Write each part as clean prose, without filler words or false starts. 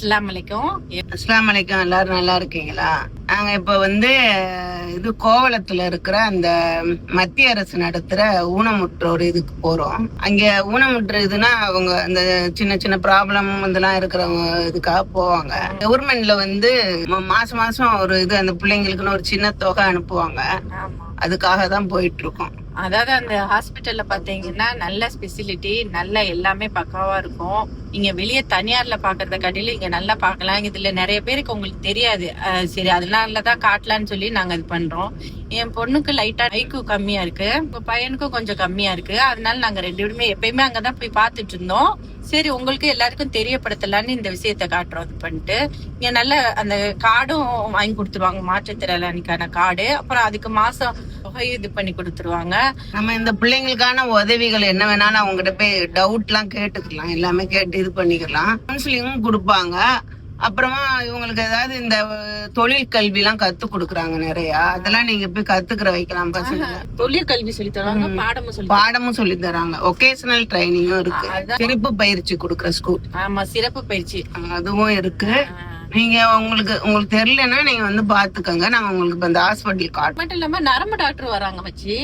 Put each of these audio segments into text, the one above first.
அஸ்ஸலாமு அலைக்கும். அஸ்ஸலாமு அலைக்கும். எல்லாரும் நல்லா இருக்கீங்களா? நாங்க இப்ப இது கோவளத்துல இருக்கிற அந்த மத்திய அரசு நடத்துற ஊனமுற்றோர் இதுக்கு போறோம். அங்க ஊனமுற்ற இதுனா அவங்க அந்த சின்ன சின்ன ப்ராப்ளம் இதெல்லாம் இருக்கிறவங்க இதுக்காக போவாங்க. கவர்மெண்ட்ல மாசம் மாசம் ஒரு அந்த பிள்ளைங்களுக்குன்னு ஒரு சின்ன தொகை அனுப்புவாங்க. அதுக்காக தான் போயிட்டு இருக்கோம். அதாவது அந்த ஹாஸ்பிட்டல்ல பாத்தீங்கன்னா நல்ல ஸ்பெசிலிட்டி, நல்ல எல்லாமே பக்காவா இருக்கும். நீங்க வெளியே தனியார்ல பாக்குறத காட்டிலும் இங்க நல்லா பாக்கலாம். இதுல நிறைய பேருக்கு உங்களுக்கு தெரியாது. சரி, அதனாலதான் காட்டலான்னு சொல்லி நாங்க இது பண்றோம். என் பொண்ணுக்கு லைட்டா ஐக்கு கம்மியா இருக்கு, இப்ப பையனுக்கும் கொஞ்சம் கம்மியா இருக்கு. அதனால நாங்க ரெண்டு பேருமே எப்பயுமே அங்கதான் போய் பாத்துட்டு இருந்தோம். சரி, உங்களுக்கு எல்லாருக்கும் தெரியப்படுத்தலான்னு இந்த விஷயத்த காட்டுறோம். இது பண்ணிட்டு இங்க நல்ல அந்த கார்டும் வாங்கி கொடுத்துருவாங்க, மாற்றுத்திறனாளிக்கான கார்டு. அப்புறம் அதுக்கு மாசம் தொகையும் இது பண்ணி கொடுத்துருவாங்க. நம்ம இந்த பிள்ளைங்களுக்கான உதவிகள் என்ன வேணாலும் அவங்ககிட்ட போய் டவுட் எல்லாம் கேட்டுக்கலாம், எல்லாமே கேட்டு இது பண்ணிக்கலாம். கவுன்சிலிங்கும் கொடுப்பாங்க. அப்புறமா இவங்களுக்கு ஏதாவது இந்த தொழில் கல்வி எல்லாம் கத்து கொடுக்குறாங்க நிறைய. அதெல்லாம் நீங்க போய் கத்துக்கிற வைக்கலாம் பசங்க. தொழிற்கல்வி சொல்லி தருவாங்க, பாடமும் சொல்லி தராங்க. ஒகேஷனல் ட்ரைனிங்கும் இருக்கு. சிறப்பு பயிற்சி கொடுக்குற ஸ்கூல். ஆமா, சிறப்பு பயிற்சி அதுவும் இருக்கு. நீங்க உங்களுக்கு தெரியலன்னா நீங்க பாத்துக்கோங்க. நாங்க உங்களுக்கு இந்த ஹாஸ்பிட்டல் காட்டு. மட்டும் இல்லாம நரம்பு டாக்டர் வராங்க வச்சு,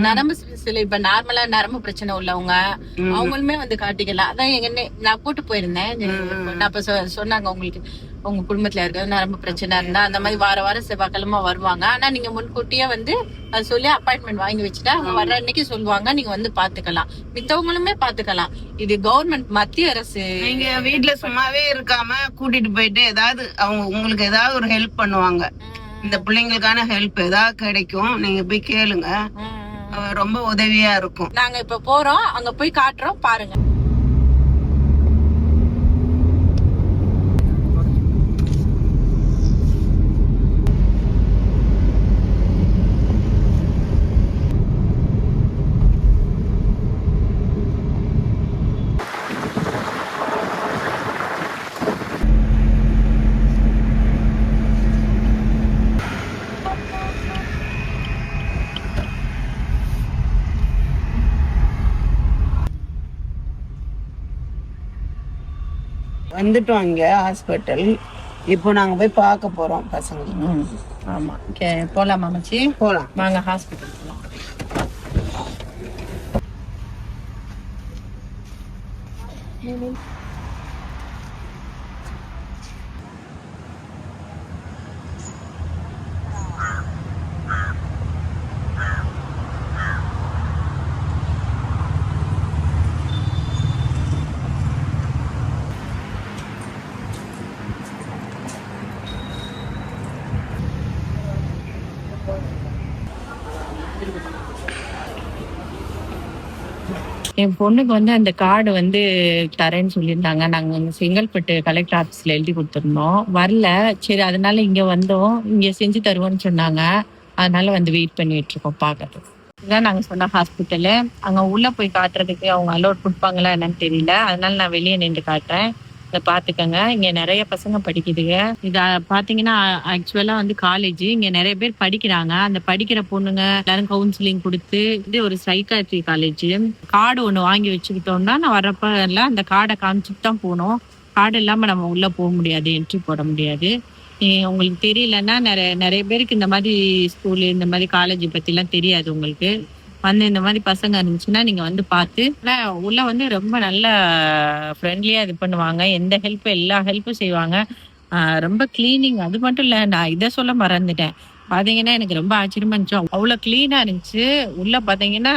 நரம்பு சில இப்ப நார்மலா நரம்பு பிரச்சனை உள்ளவங்க அவங்களுமே காட்டிக்கலாம். அதான் நான் கூட்டு போயிருந்தேன். நான் இப்ப சொன்னாங்க, உங்களுக்கு உங்க குடும்பத்துல இருக்க நரம்பு பிரச்சனை இருந்தா அந்த மாதிரி வார வாரம் செவ்வாய்க்கிழமை வருவாங்க. ஆனா நீங்க முன்கூட்டியே அது சொல்லி அப்பாயின்மெண்ட் வாங்கி வச்சுட்டா அவங்க வர்ற அன்னைக்கு சொல்லுவாங்க. நீங்க பாத்துக்கலாம், மித்தவங்களுமே பாத்துக்கலாம். இது கவர்மெண்ட் மத்திய அரசு. நீங்க வீட்டுல சும்மாவே இருக்காம கூட்டிட்டு போயிட்டு ஏதாவது உங்களுக்கு ஏதாவது ஒரு ஹெல்ப் பண்ணுவாங்க. இந்த பிள்ளைங்களுக்கான ஹெல்ப் ஏதாவது கிடைக்கும், நீங்க போய் கேளுங்க. ரொம்ப உதவியா இருக்கும். நாங்க இப்ப போறோம், அங்க போய் காட்டுறோம், பாருங்க. வந்துட்டோம் இங்க ஹாஸ்பிட்டல். இப்போ நாங்க போய் பார்க்க போறோம் பசங்க. ஆமா, போலாமா மச்சி? போலாம் வாங்க, ஹாஸ்பிட்டல் போலாம். என் பொண்ணுக்கு அந்த கார்டு தரேன்னு சொல்லியிருந்தாங்க. நாங்க செங்கல்பட்டு கலெக்டர் ஆபீஸ்ல எழுதி கொடுத்துருந்தோம், வரல. சரி, அதனால இங்க வந்தோம். இங்க செஞ்சு தருவோம்னு சொன்னாங்க. அதனால வெயிட் பண்ணிட்டு இருக்கோம் பாக்கிறதுக்கு. இதான் நாங்க சொன்ன ஹாஸ்பிட்டலு. அங்க உள்ள போய் காட்டுறதுக்கு அவங்க அலோட் கொடுப்பாங்களா என்னன்னு தெரியல. அதனால நான் வெளியே நின்று காட்டுறேன், இதை பாத்துக்கங்க. இங்க நிறைய பசங்க படிக்குதுங்க. இத பாத்தீங்கன்னா ஆக்சுவலா காலேஜ். இங்க நிறைய பேர் படிக்கிறாங்க. அந்த படிக்கிற பொண்ணுங்க எல்லாரும் கவுன்சிலிங் கொடுத்து ஒரு சைக்காட்ரி காலேஜ். கார்டு ஒண்ணு வாங்கி வச்சுக்கிட்டோம்னா நான் வர்றப்ப எல்லாம் அந்த கார்டை காமிச்சுட்டு தான் போகணும். கார்டு இல்லாம நம்ம உள்ள போக முடியாது, என்ட்ரி போட முடியாது. உங்களுக்கு தெரியலன்னா நிறைய பேருக்கு இந்த மாதிரி ஸ்கூலு இந்த மாதிரி காலேஜ் பத்தி எல்லாம் தெரியாது. உங்களுக்கு இந்த மாதிரி பசங்க இருந்துச்சுன்னா நீங்க பார்த்து உள்ள ரொம்ப நல்ல ஃப்ரெண்ட்லியா இது பண்ணுவாங்க. எந்த ஹெல்ப் எல்லா ஹெல்ப்பும் செய்வாங்க. ரொம்ப கிளீனிங். அது மட்டும் இல்ல, நான் இதை சொல்ல மறந்துட்டேன். பாத்தீங்கன்னா எனக்கு ரொம்ப ஆச்சரியமா இருந்துச்சு, அவ்வளவு கிளீனா இருந்துச்சு. உள்ள பாத்தீங்கன்னா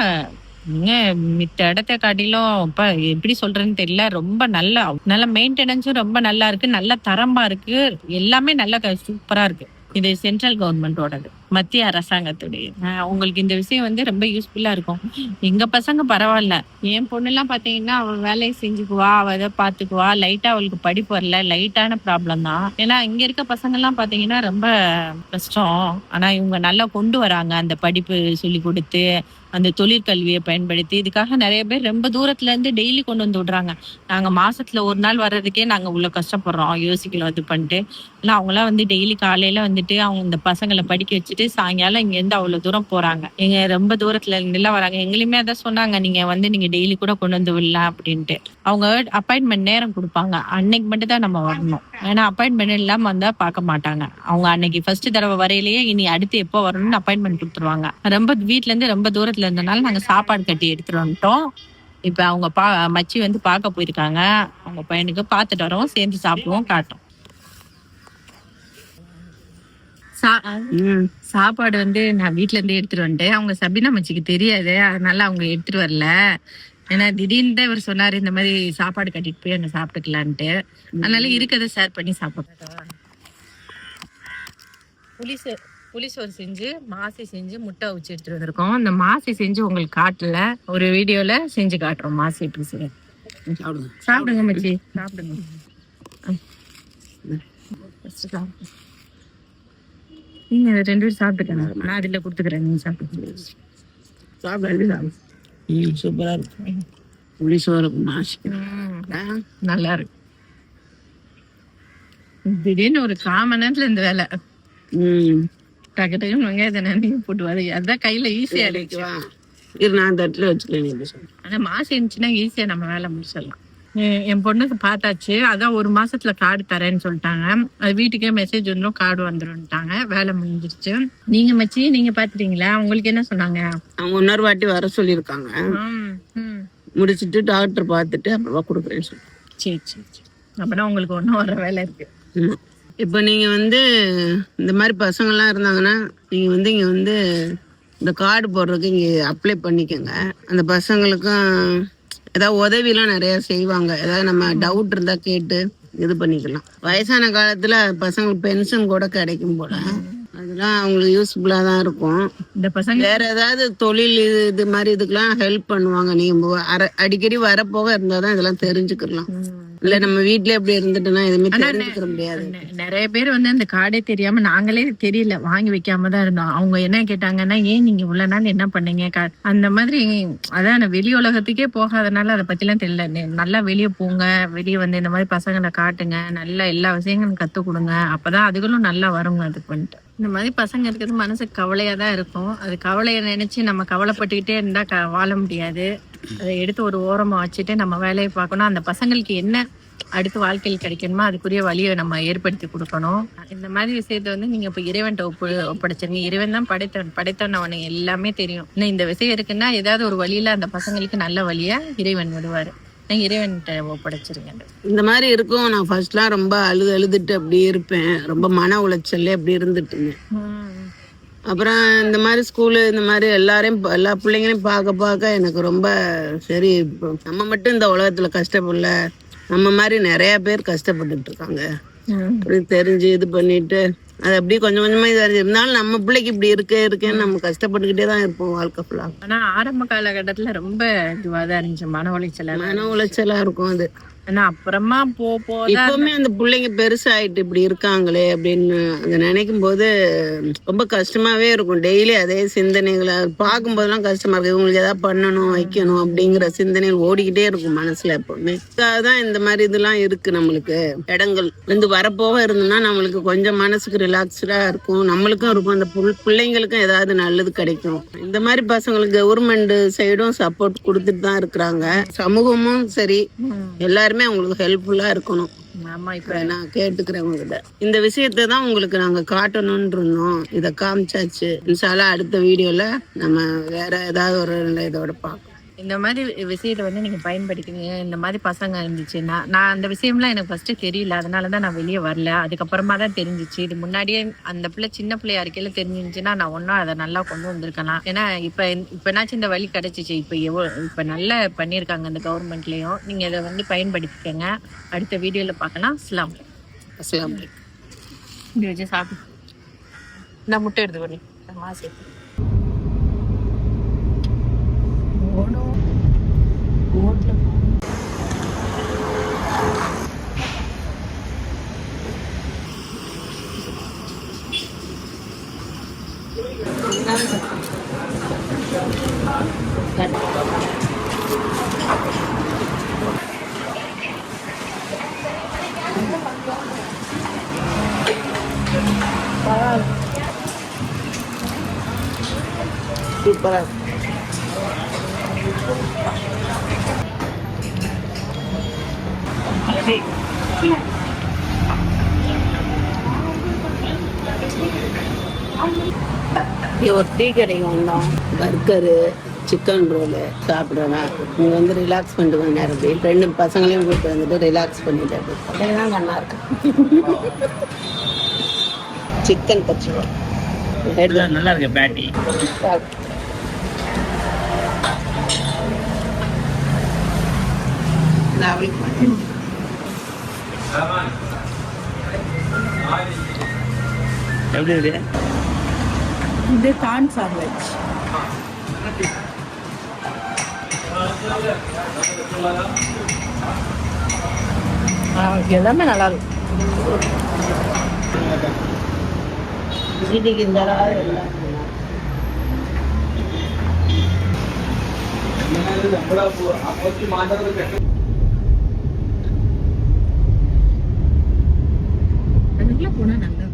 மித்த இடத்த காட்டிலும் இப்ப எப்படி சொல்றேன்னு தெரியல, ரொம்ப நல்ல மெயின்டெனன்ஸும் ரொம்ப நல்லா இருக்கு, நல்ல தரமா இருக்கு, எல்லாமே நல்ல சூப்பரா இருக்கு. இது சென்ட்ரல் கவர்மெண்டோடது, மத்திய அரசாங்கத்துடைய. உங்களுக்கு இந்த விஷயம் ரொம்ப யூஸ்ஃபுல்லா இருக்கும். எங்க பசங்க பரவாயில்ல. என் பொண்ணு எல்லாம் பாத்தீங்கன்னா அவ வேலையை செஞ்சுக்குவா, அவ இதை பாத்துக்குவா. லைட்டா அவளுக்கு படிப்பு வரல, லைட்டான ப்ராப்ளம் தான். ஏன்னா இங்க இருக்க பசங்க எல்லாம் பாத்தீங்கன்னா ரொம்ப கஷ்டம். ஆனா இவங்க நல்லா கொண்டு வராங்க, அந்த படிப்பு சொல்லி கொடுத்து அந்த தொழிற்கல்வியை பயன்படுத்தி. இதுக்காக நிறைய பேர் ரொம்ப தூரத்துல இருந்து டெய்லி கொண்டு விடுறாங்க. நாங்க மாசத்துல ஒரு நாள் வர்றதுக்கே நாங்க இவ்வளவு கஷ்டப்படுறோம், யோசிக்கலாம் இது பண்ணிட்டு. ஆனா அவங்களாம் டெய்லி காலையில அவங்க இந்த பசங்களை படிக்க வச்சுட்டு முடிச்சுட்டு சாயங்காலம் இங்க இருந்து அவ்வளவு தூரம் போறாங்க. எங்க ரொம்ப தூரத்துல இருந்துலாம் வராங்க. எங்களுமே அதான் சொன்னாங்க, நீங்க டெய்லி கூட கொண்டு வந்து விடலாம் அப்படின்ட்டு. அவங்க அப்பாயின்மெண்ட் நேரம் கொடுப்பாங்க, அன்னைக்கு மட்டும் தான் நம்ம வரணும். ஏன்னா அப்பாயின்மெண்ட் இல்லாம வந்தா பார்க்க மாட்டாங்க. அவங்க அன்னைக்கு ஃபர்ஸ்ட் தடவை வரையிலேயே இனி அடுத்து எப்போ வரணும்னு அப்பாயின்மெண்ட் கொடுத்துருவாங்க. ரொம்ப வீட்டுல இருந்து ரொம்ப தூரத்துல இருந்தனால நாங்க சாப்பாடு கட்டி எடுத்துட்டு வந்துட்டோம். இப்ப அவங்க மச்சி வந்து பார்க்க போயிருக்காங்க. அவங்க பையனுக்கு பார்த்துட்டு வரோம், சேர்ந்து சாப்பிடுவோம், காட்டும். சாப்பாடு வந்து நான் வீட்டுல இருந்து எடுத்துட்டு வந்துட்டேன். அவங்க சபினா மச்சிக்கு தெரியாது, அதனால அவங்க எடுத்துட்டு வரல. ஏன்னா திடீர்னு தான் இவர் சொன்னாரு இந்த மாதிரி சாப்பாடு கட்டிட்டு போய் அங்க சாப்பிட்டுக்கலான்ட்டு. அதனால இருக்கிறத ஷேர் பண்ணி சாப்பிடுறோம். புளிசோறு செஞ்சு மாசி செஞ்சு முட்டை வச்சு எடுத்துட்டு வந்திருக்கோம். இந்த மாசி செஞ்சு உங்களுக்கு காட்டல, ஒரு வீடியோல செஞ்சு காட்டுறோம். மாசி எப்படி செய்ய. சாப்பிடுங்க மச்சி, சாப்பிடுங்க. நீங்க 2 பேரும் சாப்பிட்டுக்கணும், நான் அதுல கொடுத்துக்கிறேன், நீங்க சாப்பிட்டு சூப்பரா இருக்கு. புளிசோறு மாசி நல்லா இருக்கு. திடீர்னு ஒரு 1/4 மணி நேரத்துல இந்த வேலை டக்கு டக்குன்னு வெங்காயத்தை நன்றிங்க போட்டு வர, அதான் கையில ஈஸியா இருக்கு. நான் தட்டுல வச்சுக்கலாம். ஆனா மாசம் இருந்துச்சுன்னா ஈஸியா நம்ம வேலை முடிச்சிடலாம். என் பொண்ணுக்கு பார்த்தாச்சு, அதான் 1 மாசத்துல கார்டு தரேன்னு சொல்லிட்டாங்க. அது வீட்டுக்கே மெசேஜ் வந்துடும், கார்டு வந்துரும்ட்டாங்க. வேலை முடிஞ்சிருச்சு. நீங்க மச்சி நீங்க பாத்துட்டீங்களா? உங்களுக்கு என்ன சொன்னாங்க? அவங்க இன்னொரு வாட்டி வர சொல்லியிருக்காங்க. முடிச்சிட்டு டாக்டர் பார்த்துட்டு அப்புறமா கொடுக்குறேன்னு சொல்லி. சரி சரி சரி, அப்பனா உங்களுக்கு ஒன்றும் வர வேலை இருக்கு. இப்போ நீங்க வந்து இந்த மாதிரி பசங்கள்லாம் இருந்தாங்கன்னா நீங்க வந்து இங்க வந்து இந்த கார்டு போடுறதுக்கு இங்க அப்ளை பண்ணிக்கோங்க. அந்த பசங்களுக்கும் ஏதாவது உதவிலாம் நிறைய செய்வாங்க. ஏதாவது நம்ம டவுட் இருந்தா கேட்டு இது பண்ணிக்கலாம். வயசான காலத்துல பசங்களுக்கு பென்ஷன் கூட கிடைக்கும் போல, அதெல்லாம் அவங்களுக்கு யூஸ்ஃபுல்லா தான் இருக்கும். இந்த பசங்க வேற ஏதாவது தொழில் இது மாதிரி இதுக்கெல்லாம் ஹெல்ப் பண்ணுவாங்க. நீங்க அடிக்கடி வரப்போக இருந்தாதான் இதெல்லாம் தெரிஞ்சுக்கலாம். இல்ல நம்ம வீட்ல எப்படி இருந்துட்டுனா எதுவுமே தெரிஞ்சுக்க முடியாது. நிறைய பேர் வந்து அந்த கார்டே தெரியாம, நாங்களே தெரியல வாங்கி வைக்காம தான் இருந்தோம். அவங்க என்ன கேட்டாங்கன்னா, ஏன் நீங்க இவ்வளவு நாள் என்ன பண்ணீங்க அந்த மாதிரி. அதான் வெளி உலகத்துக்கே போகாதனால அதை பத்தி எல்லாம் தெரியல. நல்லா வெளியே போங்க, வெளியே வந்து இந்த மாதிரி பசங்களை காட்டுங்க, நல்லா எல்லா விஷயங்களும் கத்து கொடுங்க, அப்பதான் அதுகளும் நல்லா வருங்க. அது பண்ணிட்டு இந்த மாதிரி பசங்க இருக்கிறது மனசுக்கு கவலையா தான் இருக்கும். அது கவலையை நினைச்சு நம்ம கவலைப்பட்டுக்கிட்டே இருந்தா வாழ முடியாது. அதை எடுத்து ஒரு ஓரமா வச்சுட்டு நம்ம வேலையை பார்க்கணும். அந்த பசங்களுக்கு என்ன அடுத்து வாழ்க்கையில் கிடைக்கணுமோ அதுக்குரிய வழியை நம்ம ஏற்படுத்தி கொடுக்கணும். இந்த மாதிரி விஷயத்த வந்து நீங்க இப்ப இறைவன்ட்ட ஒப்படைச்சிருங்க. இறைவன் தான் படைத்தவன், அவனுக்கு எல்லாமே தெரியும். இன்னும் இந்த விஷயம் இருக்குன்னா ஏதாவது ஒரு வழியில அந்த பசங்களுக்கு நல்ல வழியா இறைவன் விடுவாரு. இறைவன்கிட்ட ஒப்படைச்சிருங்க. இந்த மாதிரி இருக்கும். நான் ஃபர்ஸ்ட்லாம் ரொம்ப அழுதுட்டு அப்படியே இருப்பேன், ரொம்ப மன உளைச்சல்ல அப்படி இருந்துட்டு. அப்புறம் இந்த மாதிரி ஸ்கூலு இந்த மாதிரி எல்லா பிள்ளைங்களையும் பார்க்க எனக்கு ரொம்ப சரி, நம்ம மட்டும் இந்த உலகத்துல கஷ்டப்படல, நம்ம மாதிரி நிறைய பேர் கஷ்டப்பட்டுட்டு இருக்காங்க அப்படின்னு தெரிஞ்சு இது பண்ணிட்டு அது அப்படியே கொஞ்சம் கொஞ்சமா இதா இருந்தாலும் நம்ம பிள்ளைக்கு இப்படி இருக்கேன்னு நம்ம கஷ்டப்பட்டுக்கிட்டே தான் இருப்போம் வாழ்க்கை ஃபுல்லா. ஆனா ஆரம்ப காலகட்டத்துல ரொம்ப இதுவாதான் இருந்துச்சு, மன உளைச்சலா இருக்கும் அது. ஆனா அப்புறமா இப்பவுமே அந்த பிள்ளைங்க பெருசாயிட்டு இப்படி இருக்காங்களே அப்படின்னு அதை நினைக்கும் போது ரொம்ப கஷ்டமாவே இருக்கும். டெய்லி அதே சிந்தனைகளை பார்க்கும் போதெல்லாம் கஷ்டமா இருக்கு. இவங்களுக்கு ஏதாவது பண்ணணும் வைக்கணும் அப்படிங்கிற சிந்தனைகள் ஓடிக்கிட்டே இருக்கும் மனசுல எப்பவுமே. அதுதான் இந்த மாதிரி இதெல்லாம் இருக்கு. நம்மளுக்கு இடங்கள் வந்து வரப்போக இருந்தோம்னா நம்மளுக்கு கொஞ்சம் மனசுக்கு ரிலாக்ஸ்டா இருக்கும், நம்மளுக்கும் இருக்கும், அந்த பிள்ளைங்களுக்கும் ஏதாவது நல்லது கிடைக்கும். இந்த மாதிரி பசங்களுக்கு கவர்மெண்ட் சைடும் சப்போர்ட் கொடுத்துட்டு தான் இருக்கிறாங்க. சமூகமும் சரி, எல்லாரும் உங்களுக்கு ஹெல்ப்ஃபுல்லா இருக்கணும். ஆமா, இப்ப நான் கேட்டுக்கிறேன் உங்ககிட்ட. இந்த விஷயத்தை தான் உங்களுக்கு நாங்க காட்டணும்னு இருந்தோம். இதை காமிச்சாச்சு. இன்ஷால்லா அடுத்த வீடியோல நம்ம வேற ஏதாவது ஒரு இதோட பார்க்கலாம். இந்த மாதிரி விஷயத்த வந்து நீங்க பயன்படுத்திங்க. இந்த மாதிரி பசங்க இருந்துச்சுன்னா, நான் அந்த விஷயம்லாம் எனக்கு ஃபர்ஸ்ட் தெரியல, அதனாலதான் நான் வெளியே வரல. அதுக்கப்புறமா தான் தெரிஞ்சிச்சு. இது முன்னாடியே அந்த பிள்ளை சின்ன பிள்ளையா இருக்கையில தெரிஞ்சிருந்துச்சுன்னா நான் ஒன்னும் அதை நல்லா கொண்டு வந்திருக்கலாம். ஏன்னா இப்பனாச்சும் இந்த வழி கிடைச்சிச்சு. இப்ப நல்லா பண்ணிருக்காங்க அந்த கவர்மெண்ட்லயும். நீங்க இதை வந்து பயன்படுத்திக்கங்க. அடுத்த வீடியோல பார்க்கலாம். அஸ்ஸலாமு அலைக்கும். இப்படி வச்சு சாப்பிடு. நான் முட்டை எடுத்து வரேன். மாசு சூப்பரா இருக்கு. இங்க ஒரு டீ கடைக்கு வந்தோம். பர்கரு, சிக்கன் ரோலு சாப்பிடுவேன். இங்கே வந்து ரிலாக்ஸ் பண்ணிட்டு கொஞ்ச நேரம் போய் 2 பசங்களையும் கூப்பிட்டு வந்துட்டு ரிலாக்ஸ் பண்ணிட்டு தான் நல்லா இருக்கு. சிக்கன் கட்சி நல்லா இருக்கு பேட்டி. எப்படி இருக்கு? இது கார்ன் சாண்ட்விச். எல்லாமே நல்லா இருக்கு. இன்னைக்கு இந்த எல்லாம் அதுக்குள்ள போனா நல்லா